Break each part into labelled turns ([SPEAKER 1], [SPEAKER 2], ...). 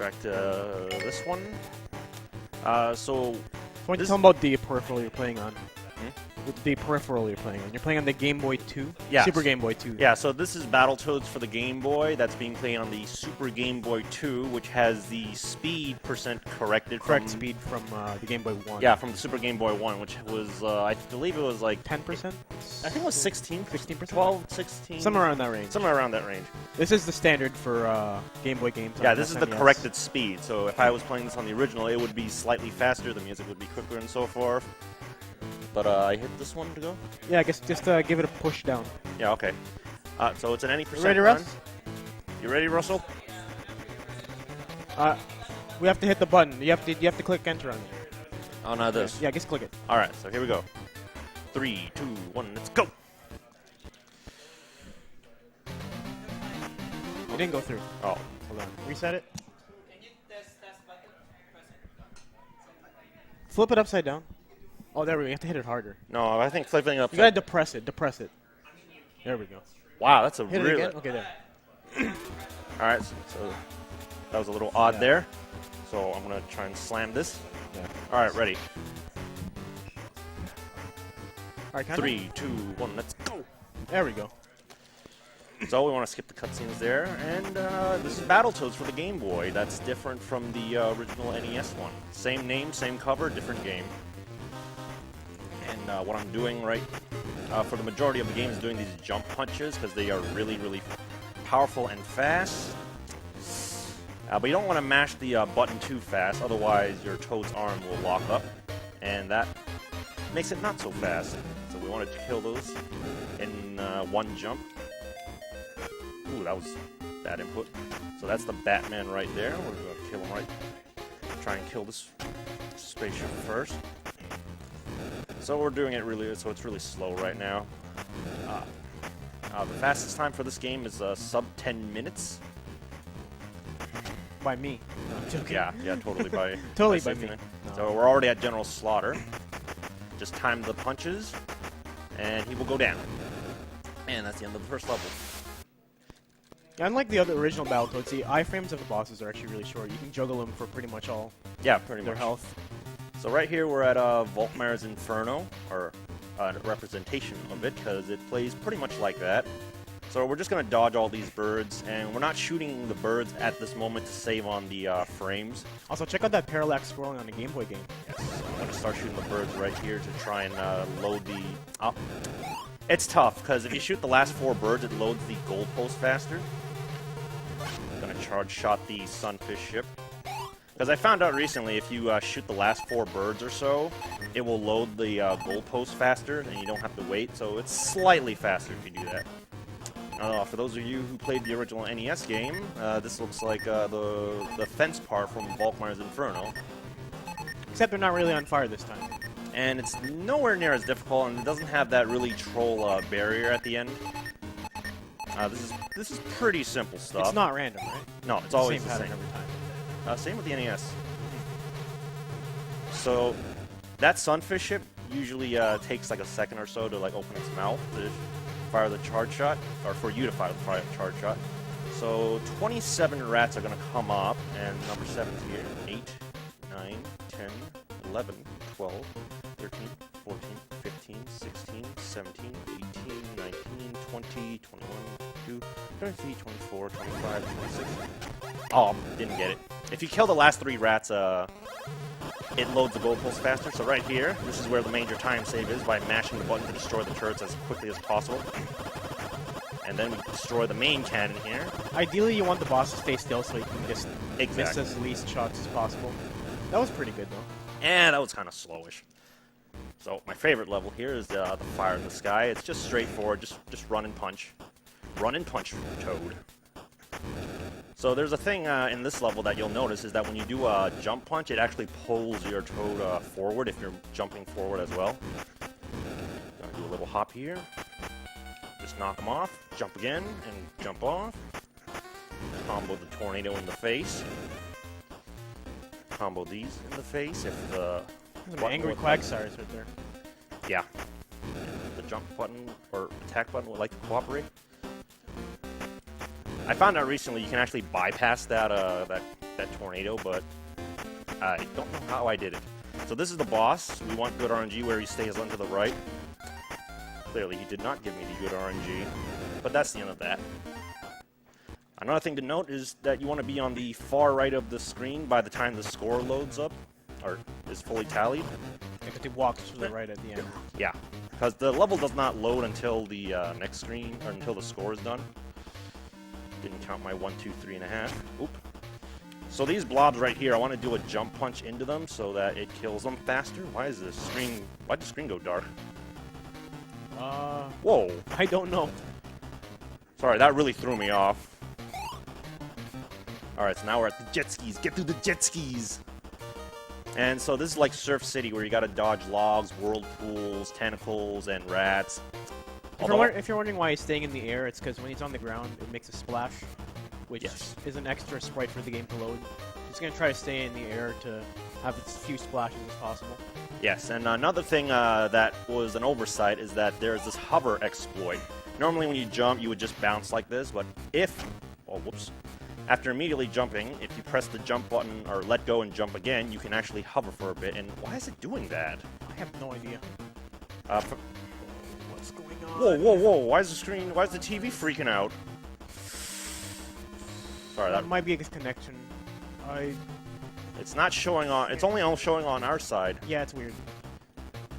[SPEAKER 1] back to this one. So
[SPEAKER 2] When you're talking about the peripheral you're playing on. The peripheral you're playing on. You're playing on the Game Boy 2?
[SPEAKER 1] Yeah.
[SPEAKER 2] Super Game Boy 2.
[SPEAKER 1] Yeah, so this is Battletoads for the Game Boy. That's being played on the Super Game Boy 2, which has the speed percent corrected
[SPEAKER 2] Correct speed from the Game Boy 1.
[SPEAKER 1] Yeah, from the Super Game Boy 1, which was, I believe it was like
[SPEAKER 2] 10%?
[SPEAKER 1] I think it was 16.
[SPEAKER 2] 16%?
[SPEAKER 1] 12, 16.
[SPEAKER 2] Somewhere around that range.
[SPEAKER 1] Somewhere around that range.
[SPEAKER 2] This is the standard for Game Boy games.
[SPEAKER 1] Yeah, this is the corrected speed. So if I was playing this on the original, it would be slightly faster. The music would be quicker and so forth. But I hit this one to go.
[SPEAKER 2] Yeah, I guess just give it a push down.
[SPEAKER 1] Yeah, okay. So it's an any percent
[SPEAKER 2] Ready,
[SPEAKER 1] run.
[SPEAKER 2] Russ?
[SPEAKER 1] You ready, Russell?
[SPEAKER 2] We have to hit the button. You have to click enter on it.
[SPEAKER 1] Oh, not this.
[SPEAKER 2] Yeah, just click it.
[SPEAKER 1] All right, so here we go. 3, 2, 1, let's go.
[SPEAKER 2] It didn't go through.
[SPEAKER 1] Oh,
[SPEAKER 2] Hold on. Reset it. Flip it upside down. Oh, there we go. You have to hit it harder.
[SPEAKER 1] no, I think flipping up.
[SPEAKER 2] You gotta depress it. Depress it. There we go.
[SPEAKER 1] Wow, that's a
[SPEAKER 2] Hit
[SPEAKER 1] really.
[SPEAKER 2] it again. Okay, there.
[SPEAKER 1] All right, so that was a little odd there. So I'm gonna try and slam this.
[SPEAKER 2] Yeah.
[SPEAKER 1] All right, ready.
[SPEAKER 2] All right,
[SPEAKER 1] 3, 2, 1, let's go.
[SPEAKER 2] There we go.
[SPEAKER 1] So we want to skip the cutscenes there, and this is Battletoads for the Game Boy. That's different from the original NES one. Same name, same cover, different game. And what I'm doing for the majority of the game is doing these jump punches because they are really, really powerful and fast. But you don't want to mash the button too fast, otherwise your Toad's arm will lock up, and that makes it not so fast. So we want to kill those in one jump. Ooh, that was bad input. So that's the Batman right there. We're going to kill him try and kill this spaceship first. So we're doing it really, so it's really slow right now. The fastest time for this game is sub 10 minutes.
[SPEAKER 2] By me. No, I'm joking.
[SPEAKER 1] Yeah, totally by
[SPEAKER 2] Totally by
[SPEAKER 1] Safety
[SPEAKER 2] me.
[SPEAKER 1] Net.
[SPEAKER 2] No.
[SPEAKER 1] So we're already at General Slaughter. Just time the punches, and he will go down. And that's the end of the first level.
[SPEAKER 2] Unlike the other original Battletoads, the iframes of the bosses are actually really short. You can juggle them for pretty much all
[SPEAKER 1] Yeah, pretty
[SPEAKER 2] their
[SPEAKER 1] much.
[SPEAKER 2] health.
[SPEAKER 1] So right here we're at Volkmaier's Inferno, or a representation of it, because it plays pretty much like that. So we're just going to dodge all these birds, and we're not shooting the birds at this moment to save on the frames.
[SPEAKER 2] Also, check out that parallax scrolling on the Game Boy game.
[SPEAKER 1] Yes, so I'm going to start shooting the birds right here to try and load the... Oh. It's tough, because if you shoot the last 4 birds, it loads the goalpost faster. I'm going to charge shot the sunfish ship. Because I found out recently, if you shoot the last 4 birds or so, it will load the goalpost faster, and you don't have to wait, so it's slightly faster if you do that. For those of you who played the original NES game, this looks like the fence part from Volkmaier's Inferno.
[SPEAKER 2] Except they're not really on fire this time.
[SPEAKER 1] And it's nowhere near as difficult, and it doesn't have that really troll barrier at the end. This is pretty simple stuff.
[SPEAKER 2] It's not random, right?
[SPEAKER 1] No, it's always
[SPEAKER 2] the
[SPEAKER 1] the
[SPEAKER 2] same
[SPEAKER 1] same.
[SPEAKER 2] pattern every time.
[SPEAKER 1] Same with the NES. So that sunfish ship usually takes like a second or so to like open its mouth to fire the charge shot, or for you to fire the charge shot. So 27 rats are going to come up, and number 7's here. 8, 9, 10, 11, 12, 13, 14, 15, 16, 17, 18, 19, 20, 21, 22, 23, 24, 25, 26. Oh, didn't get it. If you kill the last 3 rats, it loads the goalpost faster. So right here, this is where the major time save is, by mashing the button to destroy the turrets as quickly as possible. And then we destroy the main cannon here.
[SPEAKER 2] Ideally, you want the boss to stay still so you can just miss
[SPEAKER 1] Exactly.
[SPEAKER 2] as least shots as possible. That was pretty good, though.
[SPEAKER 1] And that was kind of slowish. So my favorite level here is the fire in the sky. It's just straightforward, just run and punch. Run and punch, Toad. So there's a thing in this level that you'll notice is that when you do a jump punch, it actually pulls your Toad forward if you're jumping forward as well. Gonna do a little hop here. Just knock him off, jump again, and jump off. Combo the tornado in the face. Combo these in the face if the...
[SPEAKER 2] Some angry Quagsires right there.
[SPEAKER 1] Yeah. The jump button or attack button would like to cooperate. I found out recently you can actually bypass that that tornado, but I don't know how I did it. So this is the boss. We want good RNG where he stays on to the right. Clearly, he did not give me the good RNG, but that's the end of that. Another thing to note is that you want to be on the far right of the screen by the time the score loads up, or is fully tallied.
[SPEAKER 2] If it walks to the right at the end.
[SPEAKER 1] Yeah, because the level does not load until the next screen, or until the score is done. Didn't count my 1, 2, 3.5. Oop. So these blobs right here, I want to do a jump punch into them so that it kills them faster. Why'd the screen go dark? Whoa.
[SPEAKER 2] I don't know.
[SPEAKER 1] Sorry, that really threw me off. Alright, so now we're at the jet skis. Get through the jet skis! And so this is like Surf City, where you gotta dodge logs, whirlpools, tentacles, and rats.
[SPEAKER 2] If you're wondering why he's staying in the air, it's because when he's on the ground, it makes a splash, which
[SPEAKER 1] Yes.
[SPEAKER 2] is an extra sprite for the game to load. He's going to try to stay in the air to have as few splashes as possible.
[SPEAKER 1] Yes, and another thing that was an oversight is that there's this hover exploit. Normally when you jump, you would just bounce like this, but after immediately jumping, if you press the jump button or let go and jump again, you can actually hover for a bit. And why is it doing that?
[SPEAKER 2] I have no idea. What's going on?
[SPEAKER 1] Whoa, whoa, whoa! Why is the TV freaking out? Sorry,
[SPEAKER 2] That might be a connection.
[SPEAKER 1] It's not showing on. It's only showing on our side.
[SPEAKER 2] Yeah, it's weird.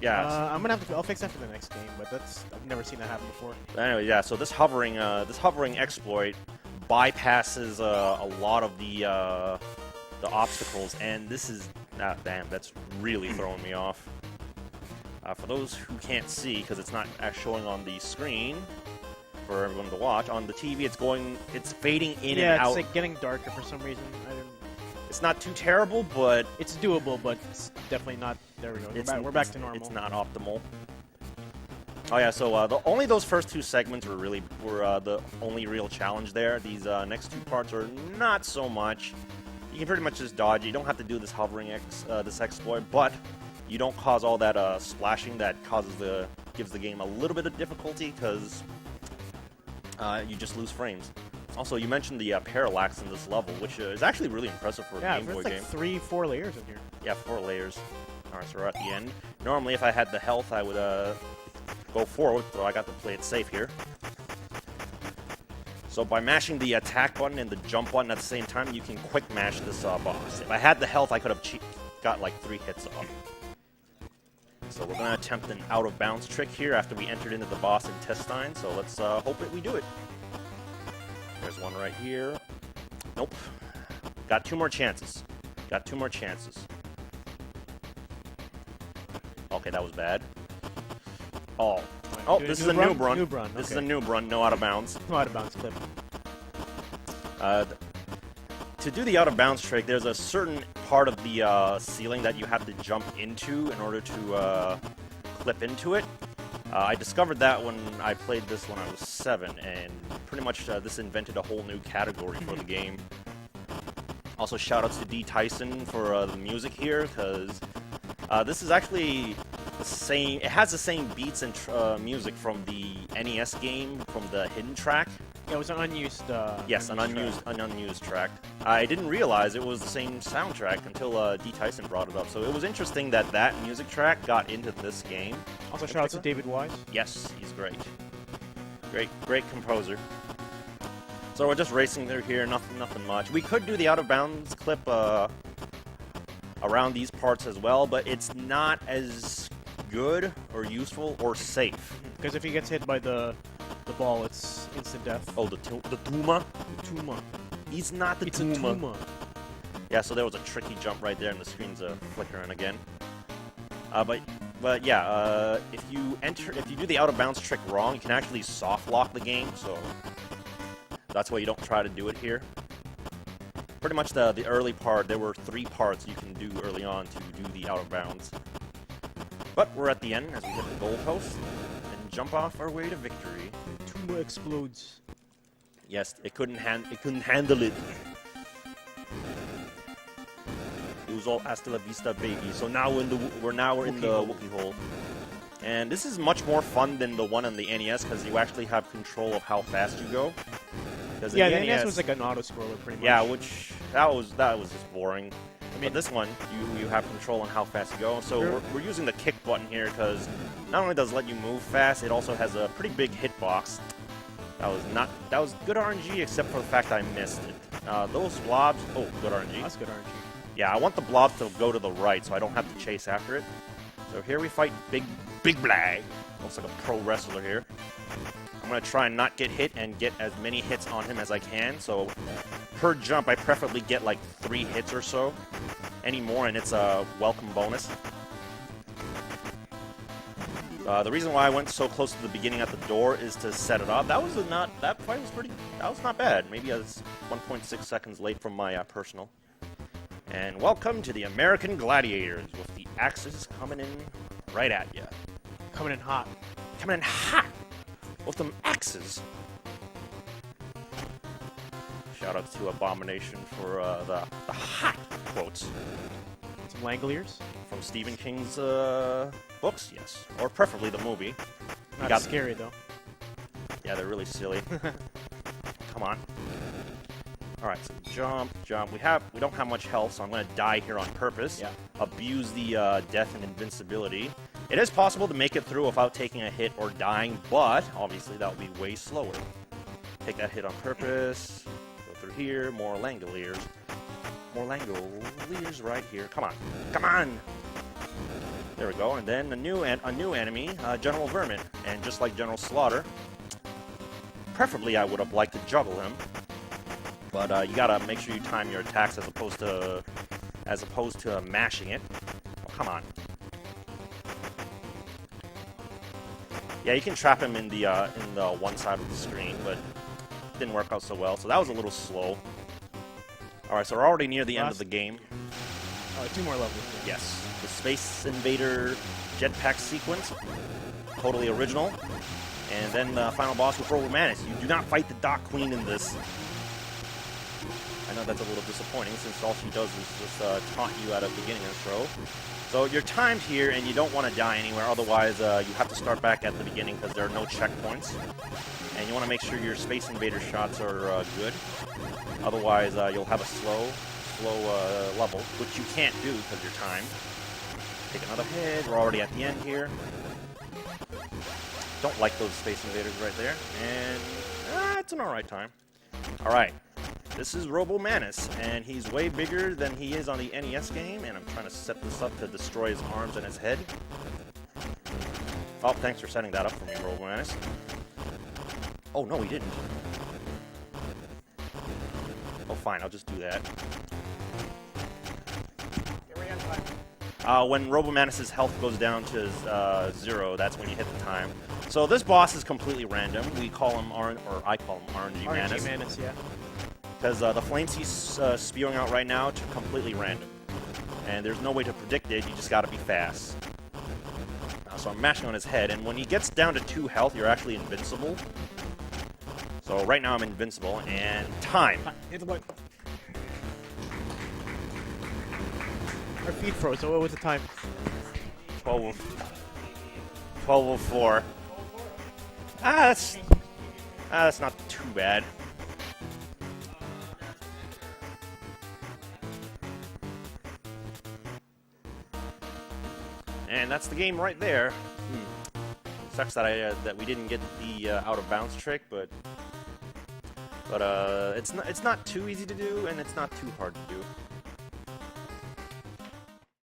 [SPEAKER 1] Yeah.
[SPEAKER 2] I'll fix that for the next game, but I've never seen that happen before.
[SPEAKER 1] Anyway, yeah. So this hovering exploit bypasses a lot of the obstacles, and this is damn. That's really throwing me off. For those who can't see, because it's not showing on the screen for everyone to watch, on the TV it's fading in and out.
[SPEAKER 2] Yeah, it's like getting darker for some reason.
[SPEAKER 1] It's not too terrible, but
[SPEAKER 2] it's doable, but it's definitely not. There we go. We're back to normal.
[SPEAKER 1] It's not optimal. Oh yeah, so only those first two segments were the only real challenge there. These next two parts are not so much. You can pretty much just dodge. You don't have to do this hovering this exploit, but you don't cause all that splashing that gives the game a little bit of difficulty, because you just lose frames. Also, you mentioned the parallax in this level, which is actually really impressive for a Game Boy game.
[SPEAKER 2] Yeah, like 3-4 layers in here.
[SPEAKER 1] Yeah, 4 layers. Alright, so we're at the end. Normally, if I had the health, I would go forward, so I got to play it safe here. So by mashing the attack button and the jump button at the same time, you can quick mash this boss. If I had the health, I could have got like 3 hits off. So we're going to attempt an out-of-bounds trick here after we entered into the boss intestine, so let's hope that we do it. There's one right here. Nope. Got 2 more chances. Got 2 more chances. Okay, that was bad. Oh. Oh, this is a noob run. This is a noob run, no out-of-bounds.
[SPEAKER 2] No out-of-bounds clip.
[SPEAKER 1] To do the out-of-bounds trick, there's a certain part of the ceiling that you have to jump into in order to clip into it. I discovered that when I played this when I was 7, and pretty much this invented a whole new category for the game. Also, shoutouts to D. Tyson for the music here, because this is actually the same. It has the same beats and music from the NES game, from the hidden track.
[SPEAKER 2] Yeah, it was an unused.
[SPEAKER 1] Yes, an unused track. I didn't realize it was the same soundtrack until D. Tyson brought it up. So it was interesting that that music track got into this game.
[SPEAKER 2] Also, shout out to David Wise.
[SPEAKER 1] Yes, he's great. Great composer. So we're just racing through here, nothing much. We could do the out-of-bounds clip around these parts as well, but it's not as good or useful or safe.
[SPEAKER 2] Because if he gets hit by the ball, it's instant death.
[SPEAKER 1] Oh, the Tuma?
[SPEAKER 2] The Tuma.
[SPEAKER 1] He's not the
[SPEAKER 2] Tuma. It's a Tuma.
[SPEAKER 1] Yeah, so there was a tricky jump right there, and the screen's flickering again. But yeah, if you do the out-of-bounds trick wrong, you can actually soft lock the game. So that's why you don't try to do it here. Pretty much the early part, there were 3 parts you can do early on to do the out-of-bounds. But we're at the end as we hit the goalpost and jump off our way to victory.
[SPEAKER 2] The Tuma explodes.
[SPEAKER 1] Yes, it couldn't handle it. It was all hasta la vista, baby. So now we're in the Wookiee hole. And this is much more fun than the one on the NES, because you actually have control of how fast you go. 'Cause
[SPEAKER 2] Yeah,
[SPEAKER 1] in
[SPEAKER 2] the NES was like an auto-scroller pretty much.
[SPEAKER 1] Yeah, which that was just boring.
[SPEAKER 2] I mean,
[SPEAKER 1] But this one, you have control on how fast you go. So we're using the kick button here because not only does it let you move fast, it also has a pretty big hitbox. That was good RNG except for the fact I missed it. Those blobs, oh, good RNG.
[SPEAKER 2] that's good RNG.
[SPEAKER 1] Yeah, I want the blob to go to the right so I don't have to chase after it. So here we fight Big Blag. Looks like a pro wrestler here. I'm going to try and not get hit and get as many hits on him as I can. So per jump, I preferably get like 3 hits or so. Any more and it's a welcome bonus. The reason why I went so close to the beginning at the door is to set it up. That fight was not bad. Maybe I was 1.6 seconds late from my personal. And welcome to the American Gladiators with the axes coming in right at you.
[SPEAKER 2] Coming in hot.
[SPEAKER 1] Coming in hot with them axes. Shout out to Abomination for the hot quotes.
[SPEAKER 2] Some Langoliers.
[SPEAKER 1] From Stephen King's books, yes. Or preferably the movie.
[SPEAKER 2] Not scary, though.
[SPEAKER 1] Yeah, they're really silly. Come on. Alright, so jump. We don't have much health, so I'm going to die here on purpose.
[SPEAKER 2] Yeah.
[SPEAKER 1] Abuse the death and invincibility. It is possible to make it through without taking a hit or dying, but obviously that would be way slower. Take that hit on purpose. Go through here. More Langoliers. More Langoliers right here. Come on. Come on! There we go. And then a new enemy, General Vermin. And just like General Slaughter, preferably I would have liked to juggle him. But you gotta make sure you time your attacks as opposed to mashing it. Oh, come on. Yeah, you can trap him in the one side of the screen, but it didn't work out so well. So that was a little slow. All right, so we're already near the end of the game.
[SPEAKER 2] 2 more levels.
[SPEAKER 1] Yes, the Space Invader jetpack sequence, totally original. And then the final boss with Robo Manus. You do not fight the Dock Queen in this. I know that's a little disappointing since all she does is just taunt you at the beginning of the show. So you're timed here and you don't want to die anywhere, otherwise you have to start back at the beginning because there are no checkpoints. And you want to make sure your Space Invader shots are good. Otherwise you'll have a slow level, which you can't do because you're timed. Take another hit. We're already at the end here. Don't like those Space Invaders right there. And it's an alright time. Alright. This is Robo Manus, and he's way bigger than he is on the NES game, and I'm trying to set this up to destroy his arms and his head. Oh, thanks for setting that up for me, Robo Manus. Oh, no, he didn't. Oh, fine, I'll just do that. When Robo Manus' health goes down to 0, that's when you hit the time. So this boss is completely random. I call him RNG Manus.
[SPEAKER 2] RNG Manus, yeah.
[SPEAKER 1] Because the flames he's spewing out right now are completely random. And there's no way to predict it, you just gotta be fast. So I'm mashing on his head, and when he gets down to 2 health, you're actually invincible. So right now I'm invincible, and time!
[SPEAKER 2] Hit the button. Our feed froze, so what was the time?
[SPEAKER 1] 12:04. That's not too bad. And that's the game right there. Sucks that that we didn't get the out of bounds trick, but it's not too easy to do, and it's not too hard to do.